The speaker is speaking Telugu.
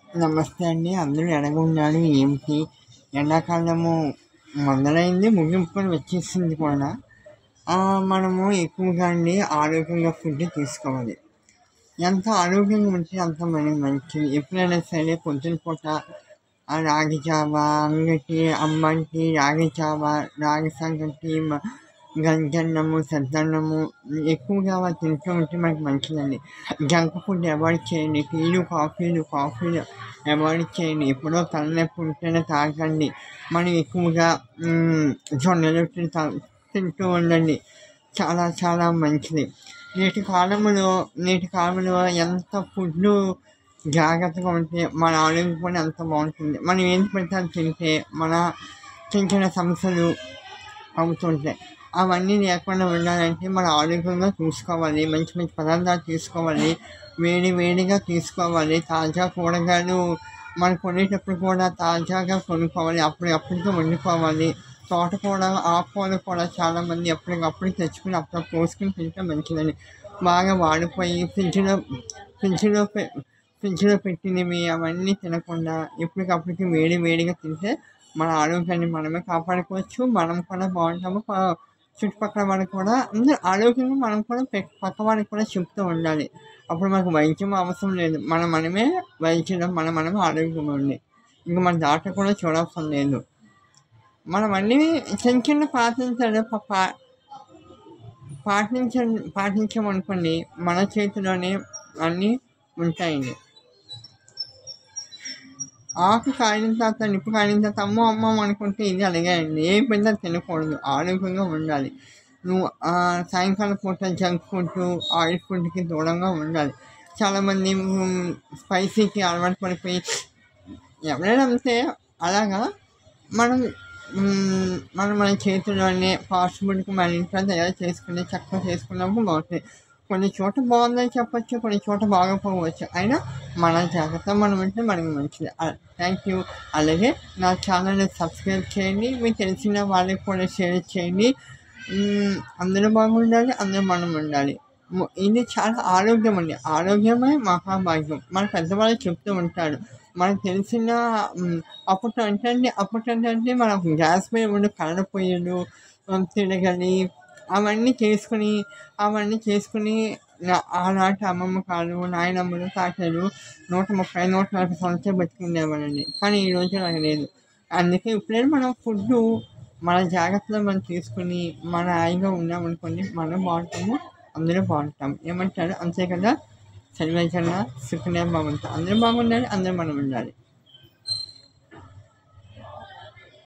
నమస్తే అండి. అందరూ ఎలాగున్నారు? ఏంటి? ఎండాకాలము మొదలైంది, ముగింపుని వచ్చేసింది కూడా. మనము ఎక్కువగా అండి ఆరోగ్యంగా ఫుడ్ తీసుకోవాలి. ఎంత ఆరోగ్యంగా ఉంటే అంత మనకి మంచిది. ఎప్పుడైనా సరే పొద్దున పూట రాగి జావ, అంగటి, అంబటి, రాగి జావ, రాగి సంగటి, గంజన్నము, సద్దన్నము ఎక్కువగా అలా తింటూ ఉంటే మనకి మంచిదండి. జంక్ ఫుడ్ అవాయిడ్ చేయండి. టీలు, కాఫీలు అవాయిడ్ చేయండి. ఎప్పుడో తలనొప్పి ఉంటేనే తాగండి. మనం ఎక్కువగా జొన్న రొట్టెలు తింటూ ఉండండి. చాలా చాలా మంచిది. నేటి కాలంలో ఎంత ఫుడ్డు జాగ్రత్తగా ఉంటే మన ఆరోగ్యం కూడా అంత బాగుంటుంది. మనం ఏం పెడితే అది తింటే మన చిన్న చిన్న సమస్యలు అవుతుంటాయి. అవన్నీ లేకుండా ఉండాలంటే మన ఆరోగ్యంగా చూసుకోవాలి. మంచి మంచి పదార్థాలు తీసుకోవాలి. వేడిగా తీసుకోవాలి. తాజా కూరగాయలు మనం కొనేటప్పుడు కూడా తాజాగా కొనుక్కోవాలి. అప్పటికప్పుడే వండుకోవాలి. తోటకూర, ఆకుకూరలు కూడా చాలామంది అప్పటికప్పుడు తెచ్చుకుని అప్పుడు కోసుకుని తింటే మంచిదని. బాగా వాడిపోయి ఫ్రిడ్జ్‌లో పెట్టినవి అవన్నీ తినకుండా ఎప్పటికప్పటికి వేడిగా తింటే మన ఆరోగ్యాన్ని మనమే కాపాడుకోవచ్చు. మనం కూడా బాగుంటాము. చుట్టుపక్కల వాళ్ళకి కూడా అందరూ ఆరోగ్యంగా మనం కూడా పక్క వాళ్ళకి కూడా చెప్తూ ఉండాలి. అప్పుడు మనకు వైద్యం అవసరం లేదు. మనమే వైద్యులం. మనమే ఆరోగ్యంగా ఉండి. ఇంక మన డాక్టర్ కూడా చూడవసరం లేదు. మనం అన్నీ చిన్న పాటించాలి. పాటించామనుకోండి మన చేతిలోనే అన్నీ ఉంటాయండి. ఆకు కాలిన తర్వాత, నిప్పు కాలిన తర్వాత అమ్మో అనుకుంటే ఇది అలాగే అండి. ఏం పెడితే తినకూడదు. ఆరోగ్యంగా ఉండాలి. నువ్వు సాయంకాలం పూట జంక్ ఫుడ్, ఆయిల్ ఫుడ్కి దూరంగా ఉండాలి. చాలామంది స్పైసీకి అలవాటు పడిపోయి ఎవరైనా అంతే. అలాగా మనం మన చేతిలోనే ఫాస్ట్ ఫుడ్కి మన ఇంట్లో తయారు చేసుకుని చక్కగా చేసుకున్నప్పుడు బాగుంటుంది. కొన్ని చోట బాగుందని చెప్పొచ్చు, కొన్ని చోట బాగోకపోవచ్చు. అయినా మన జాగ్రత్త మనం ఉంటే మనకి మంచిది. Thank you. అలాగే నా ఛానల్ని సబ్స్క్రైబ్ చేయండి. మీకు తెలిసిన వాళ్ళకి కూడా షేర్ చేయండి. అందరూ బాగుండాలి. అందరూ మనం ఉండాలి. ఇది చాలా ఆరోగ్యం అండి. ఆరోగ్యమే మహాభాగ్యం. మన పెద్దవాళ్ళు చెప్తూ ఉంటారు. మనకు తెలిసిన అప్పట్లో మనకు గ్యాస్ మీద ఉండే కరెంటు పొయ్యిలు, తిరగలి అవన్నీ చేసుకుని ఆనాటి అమ్మమ్మ కాళ్ళు, నాయనమ్మలు, తాతయ్యలు 130, 140 సంవత్సరాలు బతికుండేవాళ్ళండి. కానీ ఈ రోజు అలా లేదు. అందుకే ఇప్పుడైనా మనం ఫుడ్డు మన జాగ్రత్తలో మనం తీసుకుని మన హాయిగా ఉన్నామనుకోండి మనం బాగుంటాము, అందరూ బాగుంటాము. ఏమంటారు? అంతే కదా. సర్వేజన సుఖినో భవంతు. అందరూ బాగుండాలి. అందరూ మనం ఉండాలి.